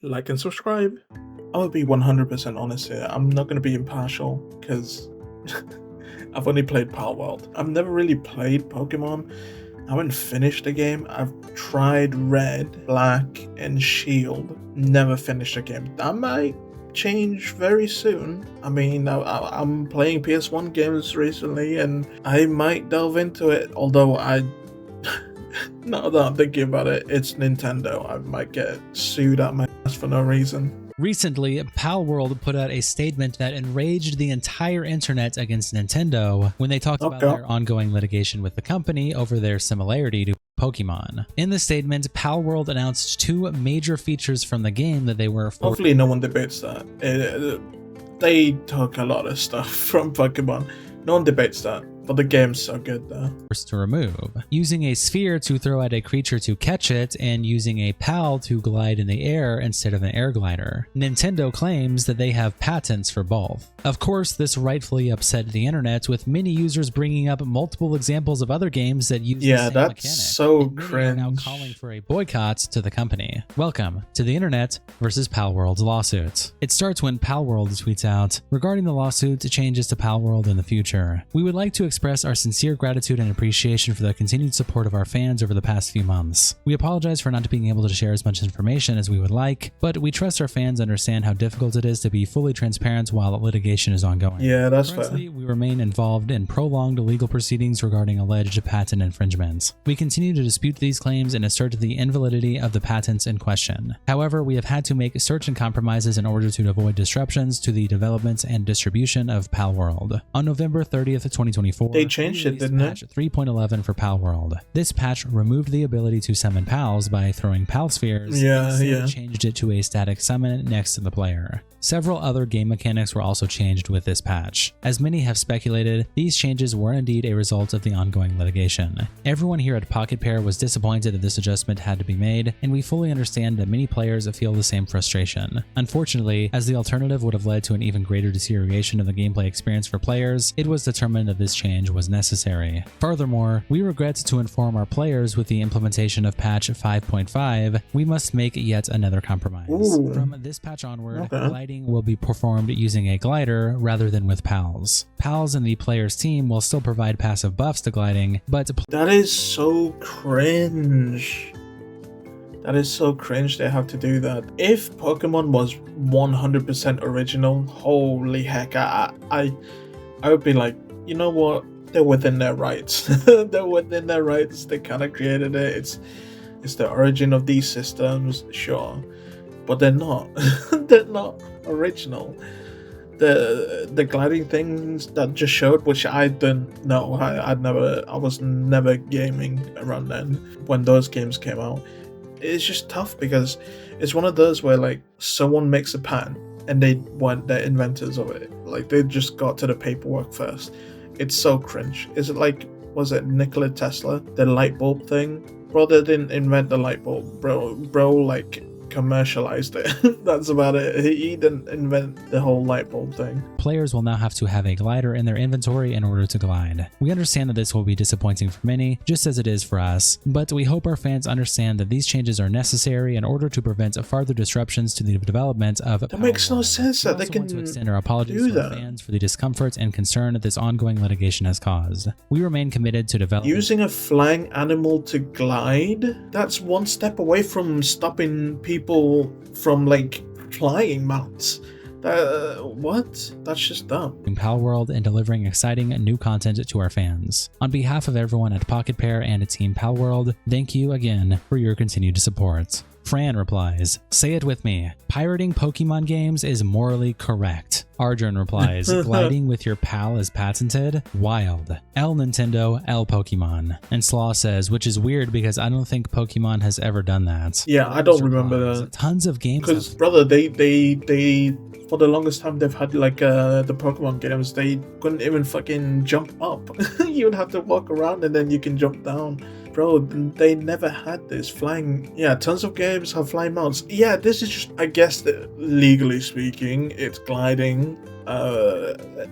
like and subscribe. I will be 100% honest here. I'm not going to be impartial because I've only played Power World. I've never really played Pokemon. I haven't finished the game. I've tried Red, Black, and Shield. Never finished the game. That might change very soon. I mean, I'm playing PS1 games recently, and I might delve into it. Although now that I'm thinking about it, it's Nintendo. I might get sued at my ass for no reason. Recently, Palworld put out a statement that enraged the entire internet against Nintendo when they talked about their ongoing litigation with the company over their similarity to Pokemon. In the statement, Palworld announced two major features from the game that they were hopefully no one debates that. They took a lot of stuff from Pokemon. No one debates that. But the game's so good though. To remove, using a sphere to throw at a creature to catch it, and using a PAL to glide in the air instead of an air glider. Nintendo claims that they have patents for both. Of course, this rightfully upset the internet, with many users bringing up multiple examples of other games that use the same mechanic. So cringe. Many are now calling for a boycott to the company. Welcome to the internet versus Palworld's lawsuit. It starts when Palworld tweets out, regarding the lawsuit changes to Palworld in the future. We would like to express our sincere gratitude and appreciation for the continued support of our fans over the past few months. We apologize for not being able to share as much information as we would like, but we trust our fans understand how difficult it is to be fully transparent while litigation is ongoing. Yeah, that's Currently, fair. we remain involved in prolonged legal proceedings regarding alleged patent infringements. We continue to dispute these claims and assert the invalidity of the patents in question. However, we have had to make certain compromises in order to avoid disruptions to the development and distribution of Palworld. On November 30th, 2024, they changed it, didn't patch 3.11 for Palworld. This patch removed the ability to summon pals by throwing pal spheres. Instead, changed it to a static summon next to the player. Several other game mechanics were also changed with this patch. As many have speculated, these changes were indeed a result of the ongoing litigation. Everyone here at Pocket Pair was disappointed that this adjustment had to be made, and we fully understand that many players feel the same frustration. Unfortunately, as the alternative would have led to an even greater deterioration of the gameplay experience for players, it was determined that this change was necessary. Furthermore, we regret to inform our players with the implementation of patch 5.5, we must make yet another compromise. Ooh. From this patch onward, gliding will be performed using a glider rather than with pals. Pals in the player's team will still provide passive buffs to gliding, but that is so cringe. That is so cringe they have to do that. If Pokemon was 100% original, holy heck, I would be like, you know what? They're within their rights. They're within their rights. They kind of created it. It's the origin of these systems, sure, but they're not. They're not original. The gliding things that just showed, which I didn't know. I was never gaming around then when those games came out. It's just tough because it's one of those where like someone makes a patent and they weren't the inventors of it. Like they just got to the paperwork first. It's so cringe. Is it like, was it Nikola Tesla, the light bulb thing? Bro, they didn't invent the light bulb. Bro, like commercialized it. That's about it. He didn't invent the whole light bulb thing. Players will now have to have a glider in their inventory in order to glide. We understand that this will be disappointing for many, just as it is for us, but we hope our fans understand that these changes are necessary in order to prevent further disruptions to the development of That makes no sense that they can want to extend our apologies to our fans for the discomfort and concern that this ongoing litigation has caused. We remain committed to developing. Using a flying animal to glide? That's one step away from stopping people from like flying mounts. What? That's just dumb. In Palworld and delivering exciting new content to our fans. On behalf of everyone at Pocket Pair and Team Palworld, thank you again for your continued support. Fran replies, say it with me, pirating Pokemon games is morally correct. Arjun replies, gliding with your pal is patented? Wild. L Nintendo, L Pokemon. And Slaw says, which is weird because I don't think Pokemon has ever done that. Yeah, I don't remember that. Tons of games. Because, brother, they for the longest time they've had like the Pokemon games, they couldn't even fucking jump up. You'd have to walk around and then you can jump down. Bro, they never had this flying. Yeah, tons of games have flying mounts. Yeah, this is just, I guess, legally speaking, it's gliding.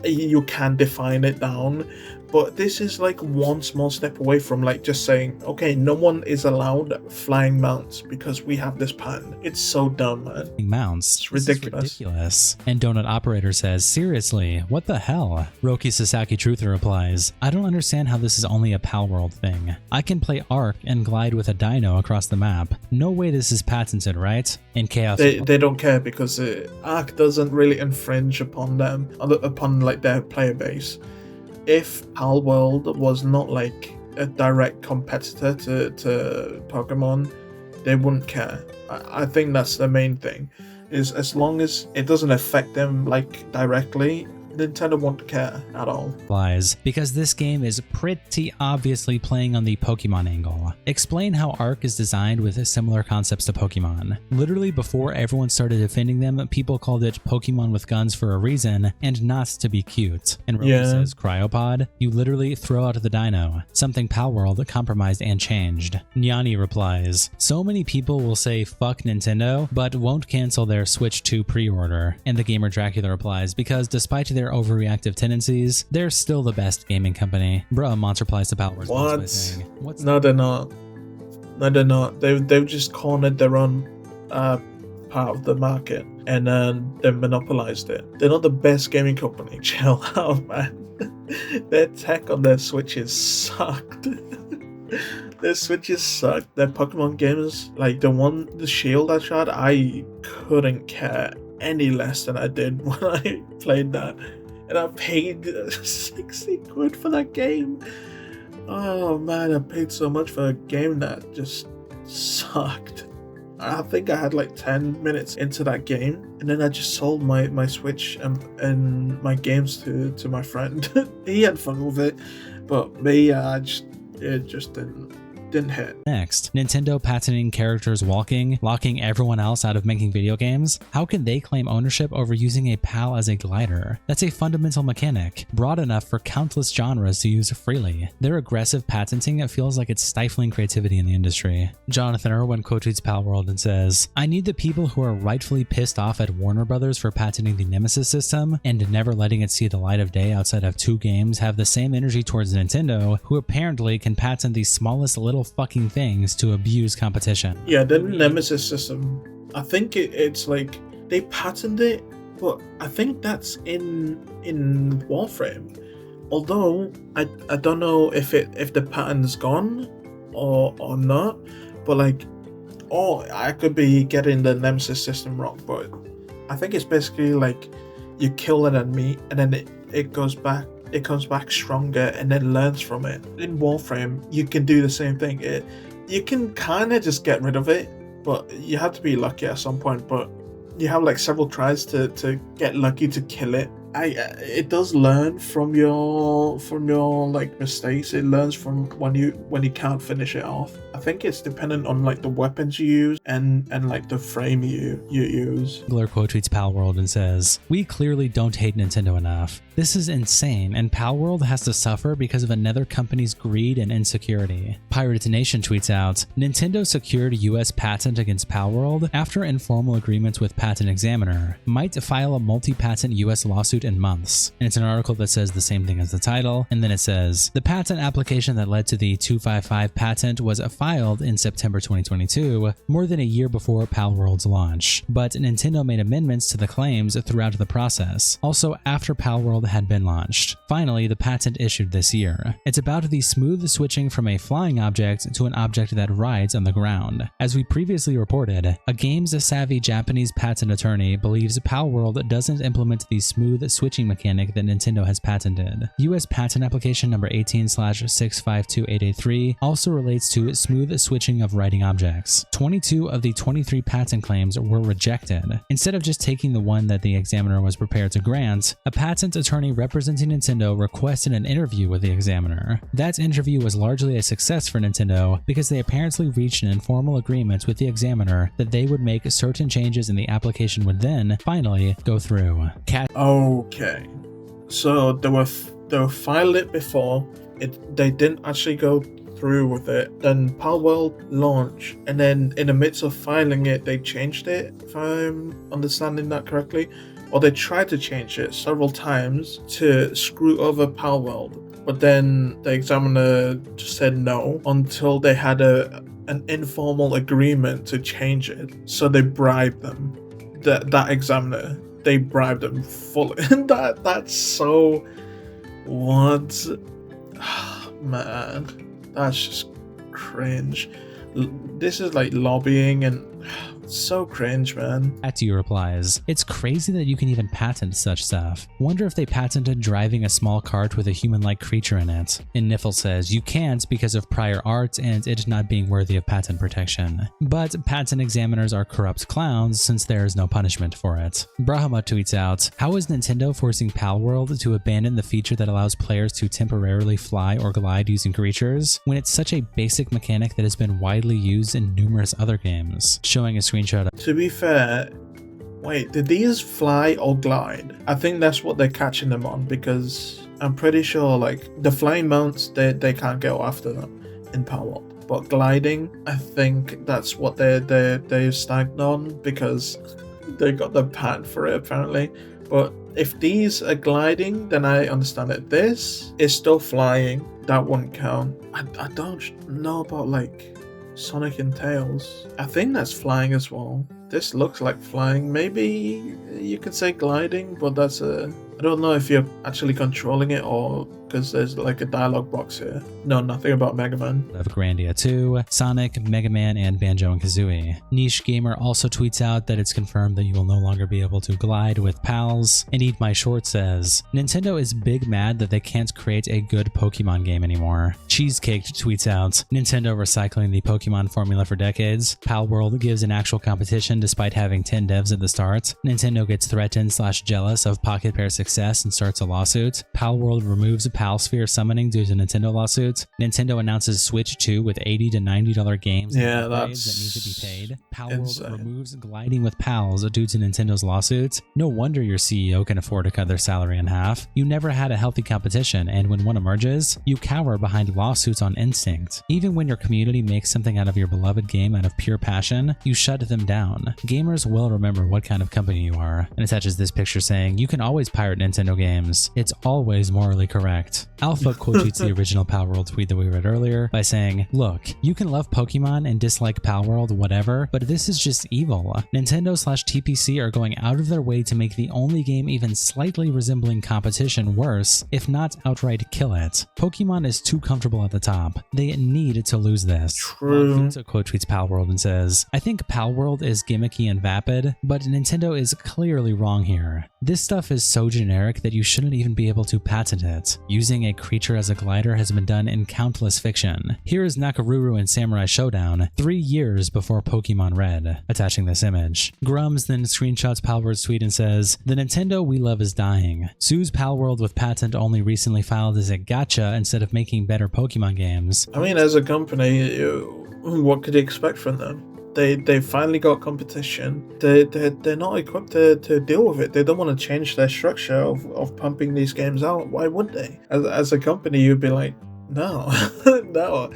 You can define it down, But this is like one small step away from like just saying, okay, no one is allowed flying mounts because we have this pattern. It's so dumb, man. Mounts. It's ridiculous. And Donut Operator says, seriously, what the hell? Roki Sasaki Truther replies, I don't understand how this is only a Pal World thing. I can play Ark and glide with a dino across the map. No way this is patented, right? In Chaos. They don't care because Ark doesn't really infringe upon them, upon like their player base. If Pal World was not like a direct competitor to Pokemon, they wouldn't care. I think that's the main thing, is as long as it doesn't affect them like directly, Nintendo won't care at all. Lies, because this game is pretty obviously playing on the Pokemon angle. Explain how Ark is designed with similar concepts to Pokemon. Literally before everyone started defending them, people called it Pokemon with guns for a reason and not to be cute. And Roki says, Cryopod? You literally throw out the dino, something Pal World compromised and changed. Nyani replies, so many people will say fuck Nintendo, but won't cancel their Switch 2 pre-order. And the Gamer Dracula replies, because despite their overreactive tendencies, they're still the best gaming company. Bruh, Monster replies to Pal World. What? No, they're not. No, they're not. They've just cornered their own part of the market and they monopolized it. They're not the best gaming company. Chill out, man. Their tech on their Switches sucked. Their Switches sucked. Their Pokemon games, like the Shield I tried, I couldn't care any less than I did when I played that, and I paid 60 quid for that game. Oh man, I paid so much for a game that just sucked. I think I had like 10 minutes into that game, and then I just sold my Switch and my games to my friend. He had fun with it, but me, it just didn't hit. Next, Nintendo patenting characters walking, locking everyone else out of making video games. How can they claim ownership over using a PAL as a glider? That's a fundamental mechanic, broad enough for countless genres to use freely. Their aggressive patenting feels like it's stifling creativity in the industry. Jonathan Irwin quotes Pal World and says, I need the people who are rightfully pissed off at Warner Brothers for patenting the Nemesis system and never letting it see the light of day outside of 2 games have the same energy towards Nintendo, who apparently can patent the smallest little fucking things to abuse competition. Yeah, the Nemesis system, I think it's like they patented it, but I think that's in Warframe. Although I don't know if the pattern's gone or not, but like, I could be getting the Nemesis system wrong, but I think it's basically like you kill an enemy and then it goes back. It comes back stronger and then learns from it. In Warframe, you can do the same thing. You can kind of just get rid of it, but you have to be lucky at some point. But you have like several tries to get lucky to kill it. It does learn from your like mistakes. It learns from when you can't finish it off. I think it's dependent on like the weapons you use and like the frame you use. Glur quote tweets Pal World and says, we clearly don't hate Nintendo enough. This is insane, and Pal World has to suffer because of another company's greed and insecurity. Pirate Nation tweets out, Nintendo secured US patent against Pal World after informal agreements with Patent Examiner. Might file a multi-patent US lawsuit in months. And it's an article that says the same thing as the title, and then it says, the patent application that led to the 255 patent was filed in September 2022, more than a year before Pal World's launch. But Nintendo made amendments to the claims throughout the process, also after Pal World had been launched. Finally, the patent issued this year. It's about the smooth switching from a flying object to an object that rides on the ground. As we previously reported, a games-savvy Japanese patent attorney believes Pal World doesn't implement the smooth switching mechanic that Nintendo has patented. US patent application number 18/652883 also relates to smooth switching of riding objects. 22 of the 23 patent claims were rejected. Instead of just taking the one that the examiner was prepared to grant, a patent attorney representing Nintendo requested an interview with the examiner. That interview was largely a success for Nintendo because they apparently reached an informal agreement with the examiner that they would make certain changes and the application would then finally go through. Okay, so they were filed it before they didn't actually go through with it. Then Pal World launched, and then in the midst of filing it, they changed it. If I'm understanding that correctly. Or they tried to change it several times to screw over Pal World. but then the examiner just said no until they had an informal agreement to change it. So they bribed them. That examiner, they bribed them fully. That's so what? Man, that's just cringe. This is like lobbying and so cringe, man. vtuber replies, "It's crazy that you can even patent such stuff. Wonder if they patented driving a small cart with a human-like creature in it." And Niffle says, "You can't because of prior art and it not being worthy of patent protection. But patent examiners are corrupt clowns since there is no punishment for it." Brahma tweets out, "How is Nintendo forcing Palworld to abandon the feature that allows players to temporarily fly or glide using creatures when it's such a basic mechanic that has been widely used in numerous other games?" Showing a screenshot. To be fair, wait, did these fly or glide? I think that's what they're catching them on, because I'm pretty sure like the flying mounts, they can't go after them in Palworld. But gliding, I think that's what they're snagged on, because they got the patent for it apparently. But if these are gliding, then I understand it. This is still flying, that wouldn't count. I don't know about like Sonic and Tails. I think that's flying as well. This looks like flying. Maybe you could say gliding, but that's I don't know if you're actually controlling it or because there's like a dialogue box here. No, nothing about Mega Man. Of Grandia 2, Sonic, Mega Man, and Banjo and Kazooie. Niche Gamer also tweets out that it's confirmed that you will no longer be able to glide with pals. And Eat My Short says, "Nintendo is big mad that they can't create a good Pokemon game anymore." Cheesecake tweets out, "Nintendo recycling the Pokemon formula for decades. Palworld gives an actual competition despite having 10 devs at the start. Nintendo gets threatened/jealous of Pocket Pair success and starts a lawsuit. Palworld removes Palsphere summoning due to Nintendo lawsuits. Nintendo announces Switch 2 with $80 to $90 games yeah, that need to be paid. Palworld removes gliding with pals due to Nintendo's lawsuits. No wonder your CEO can afford to cut their salary in half. You never had a healthy competition, and when one emerges, you cower behind lawsuits on instinct. Even when your community makes something out of your beloved game out of pure passion, you shut them down. Gamers will remember what kind of company you are." And attaches this picture saying, "You can always pirate Nintendo games. It's always morally correct." Alpha quotes the original Palworld tweet that we read earlier by saying, "Look, you can love Pokemon and dislike Palworld, whatever, but this is just evil. Nintendo/TPC are going out of their way to make the only game even slightly resembling competition worse, if not outright kill it. Pokemon is too comfortable at the top. They need to lose this." True. So quote tweets Palworld and says, "I think Palworld is gimmicky and vapid, but Nintendo is clearly wrong here. This stuff is so generic that you shouldn't even be able to patent it. Using a creature as a glider has been done in countless fiction. Here is Nakaruru in Samurai Showdown 3 years before Pokemon Red," attaching this image. Grums then screenshots Palworld's tweet and says, "The Nintendo we love is dying. Sues Palworld with patent only recently filed as a gotcha instead of making better Pokemon games." I mean, as a company, what could you expect from them? They finally got competition. They're not equipped to deal with it. They don't want to change their structure of pumping these games out. Why would they? As a company, you'd be like, no, no.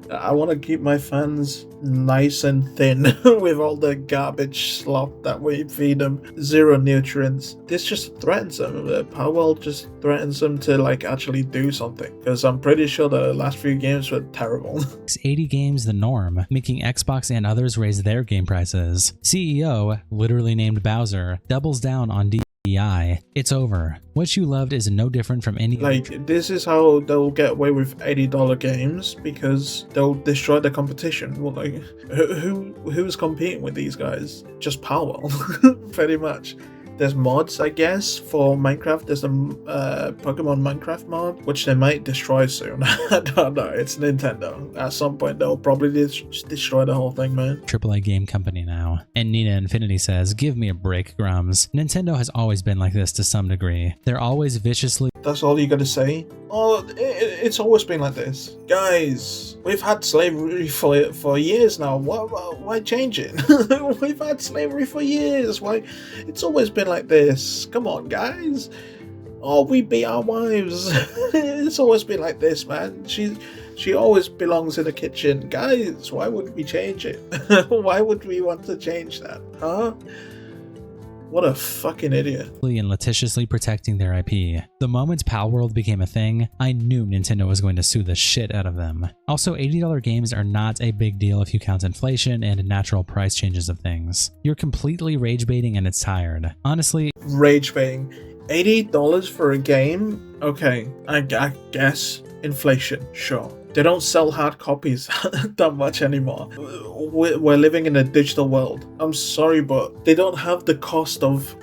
I want to keep my fans nice and thin with all the garbage slop that we feed them. Zero nutrients. This just threatens them. Palworld just threatens them to like actually do something, because I'm pretty sure the last few games were terrible. 80 games the norm, making Xbox and others raise their game prices. CEO, literally named Bowser, doubles down on DEI. It's over. What you loved is no different from any like this is how they'll get away with $80 games, because they'll destroy the competition. Well, like who's competing with these guys? Just Palworld. Pretty much. There's mods, I guess, for Minecraft. There's a Pokemon Minecraft mod, which they might destroy soon. I don't know. It's Nintendo. At some point, they'll probably destroy the whole thing, man. AAA game company now. And Nina Infinity says, "Give me a break, Grums. Nintendo has always been like this to some degree. They're always viciously..." That's all you gotta say? Oh, it's always been like this. Guys, we've had slavery for years now. Why change it? We've had slavery for years. Why? It's always been like this. Come on, guys. Oh, we beat our wives. It's always been like this, man. She always belongs in the kitchen. Guys, why would we change it? Why would we want to change that? Huh? What a fucking idiot. And litigiously protecting their IP. The moment Palworld became a thing, I knew Nintendo was going to sue the shit out of them. Also, $80 games are not a big deal if you count inflation and natural price changes of things. You're completely rage baiting and it's tired. Honestly, rage baiting. $80 for a game? Okay, I guess inflation, sure. They don't sell hard copies that much anymore. We're living in a digital world. I'm sorry, but they don't have the cost of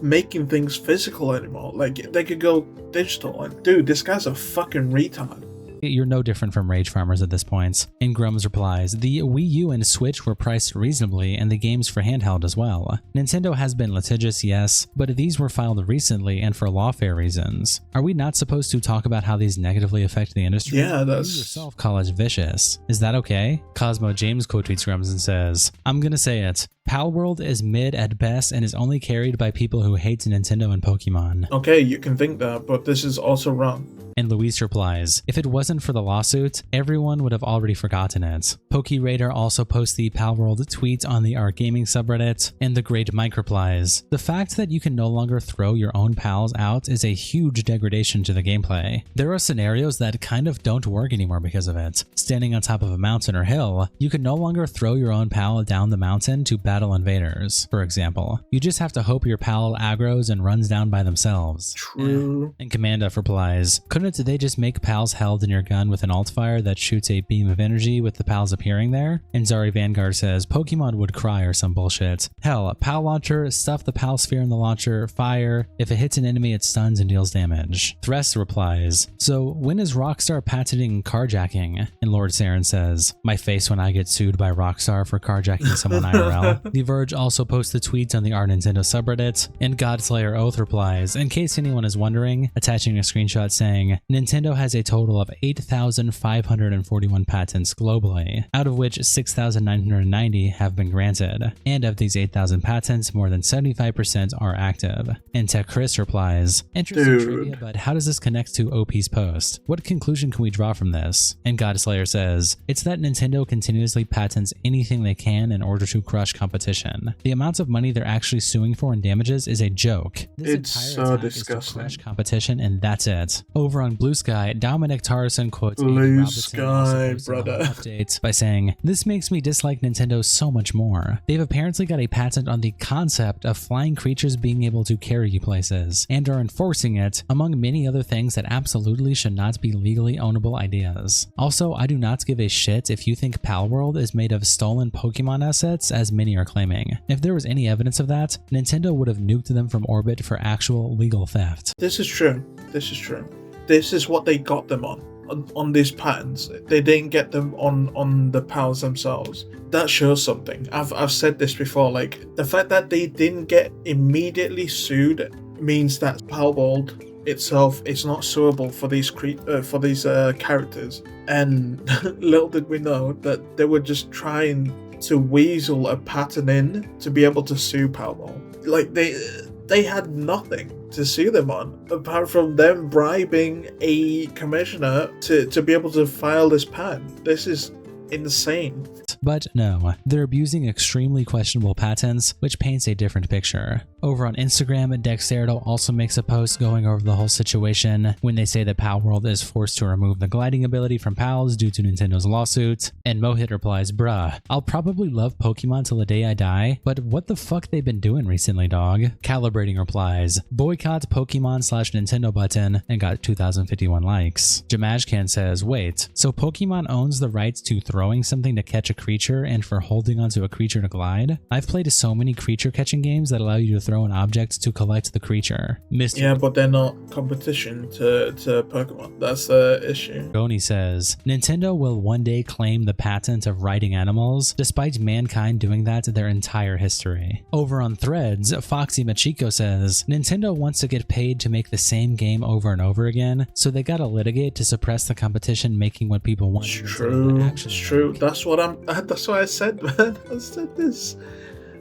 making things physical anymore. Like, they could go digital. And dude, this guy's a fucking retard. You're no different from rage farmers at this point. Ingrams replies, the Wii U and Switch were priced reasonably and the games for handheld as well. Nintendo has been litigious, yes, but these were filed recently and for lawfare reasons. Are we not supposed to talk about how these negatively affect the industry? Yeah, that's... You yourself call it vicious. Is that okay? Cosmo James quote tweets Grums and says, I'm gonna say it. Palworld is mid at best and is only carried by people who hate Nintendo and Pokemon. Okay, you can think that, but this is also wrong. And Luis replies, if it wasn't for the lawsuit, everyone would have already forgotten it. PokeRaider also posts the Palworld tweet on the Art Gaming subreddit, and the Great Mike replies, the fact that you can no longer throw your own pals out is a huge degradation to the gameplay. There are scenarios that kind of don't work anymore because of it. Standing on top of a mountain or hill, you can no longer throw your own pal down the mountain to battle invaders, for example. You just have to hope your pal aggros and runs down by themselves. True. And Commanduf replies, couldn't they just make pals held in your gun with an alt fire that shoots a beam of energy with the pals appearing there? And Zari Vanguard says, Pokemon would cry or some bullshit. Hell, pal launcher, stuff the pal sphere in the launcher, fire. If it hits an enemy, it stuns and deals damage. Thress replies, so when is Rockstar patenting carjacking? And Lord Saren says, my face when I get sued by Rockstar for carjacking someone IRL. The Verge also posts the tweets on the Our Nintendo subreddit, and Godslayer Oath replies, in case anyone is wondering, attaching a screenshot saying, Nintendo has a total of 8,541 patents globally, out of which 6,990 have been granted. And of these 8,000 patents, more than 75% are active. And Tech Chris replies, interesting trivia, but how does this connect to OP's post? What conclusion can we draw from this? And Godslayer says, it's that Nintendo continuously patents anything they can in order to crush competition. The amount of money they're actually suing for in damages is a joke. This it's so disgusting. Is to crush competition, and that's it. Over on Blue Sky, Dominic Tarson quotes Blue Sky, brother, update by saying, this makes me dislike Nintendo so much more. They've apparently got a patent on the concept of flying creatures being able to carry you places, and are enforcing it, among many other things that absolutely should not be legally ownable ideas. Also, I do not give a shit if you think Palworld is made of stolen Pokemon assets, as many are claiming. If there was any evidence of that, Nintendo would have nuked them from orbit for actual legal theft. This is true. This is true. This is what they got them on these patents. They didn't get them on the pals themselves. That shows something. I've said this before, like the fact that they didn't get immediately sued means that Palworld itself is not suable for these characters. And little did we know that they were just trying to weasel a patent in to be able to sue Palworld. Like they had nothing to sue them on apart from them bribing a commissioner to be able to file this patent. This is insane. But no, they're abusing extremely questionable patents, which paints a different picture. Over on Instagram, Dexerto also makes a post going over the whole situation when they say that Palworld is forced to remove the gliding ability from pals due to Nintendo's lawsuit, and Mohit replies, bruh, I'll probably love Pokemon till the day I die, but what the fuck they been doing recently, dog? Calibrating replies, boycott Pokemon/Nintendo button, and got 2,051 likes. Jamajkan says, wait, so Pokemon owns the rights to throwing something to catch a creature and for holding onto a creature to glide? I've played so many creature catching games that allow you to throw an object to collect the creature. Yeah, but they're not competition to Pokemon. That's the issue. Goni says, Nintendo will one day claim the patent of riding animals, despite mankind doing that their entire history. Over on Threads, Foxy Machiko says, Nintendo wants to get paid to make the same game over and over again, so they gotta litigate to suppress the competition making what people want. It's true. It's true. That's what I said, man. I said this.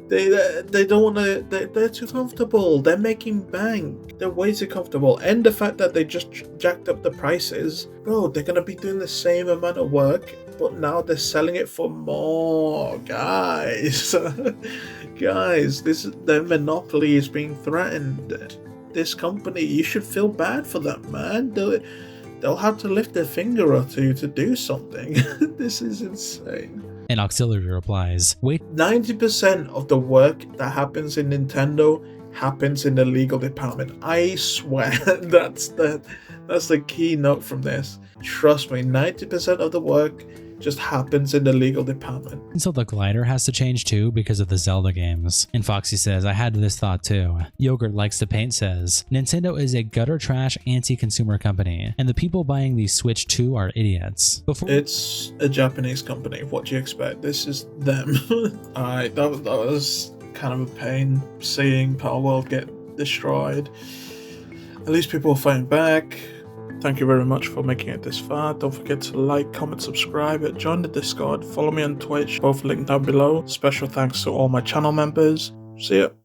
They don't want to. They're too comfortable. They're making bank. They're way too comfortable. And the fact that they just jacked up the prices, bro. They're gonna be doing the same amount of work but now they're selling it for more. Guys, guys, their monopoly is being threatened. This company, you should feel bad for them, man. They'll have to lift their finger or two to do something. This is insane. And Auxiliary replies, wait. 90% of the work that happens in Nintendo happens in the legal department. I swear that's the key note from this. Trust me, 90% of the work just happens in the legal department. And so the glider has to change too because of the Zelda games. And Foxy says, I had this thought too. Yogurt Likes to Paint says, Nintendo is a gutter trash anti-consumer company, and the people buying the Switch 2 are idiots. It's a Japanese company. What do you expect? This is them. Alright, that was kind of a pain seeing Palworld get destroyed. At least people are fighting back. Thank you very much for making it this far. Don't forget to like, comment, subscribe, join the Discord, follow me on Twitch, both linked down below. Special thanks to all my channel members. See ya.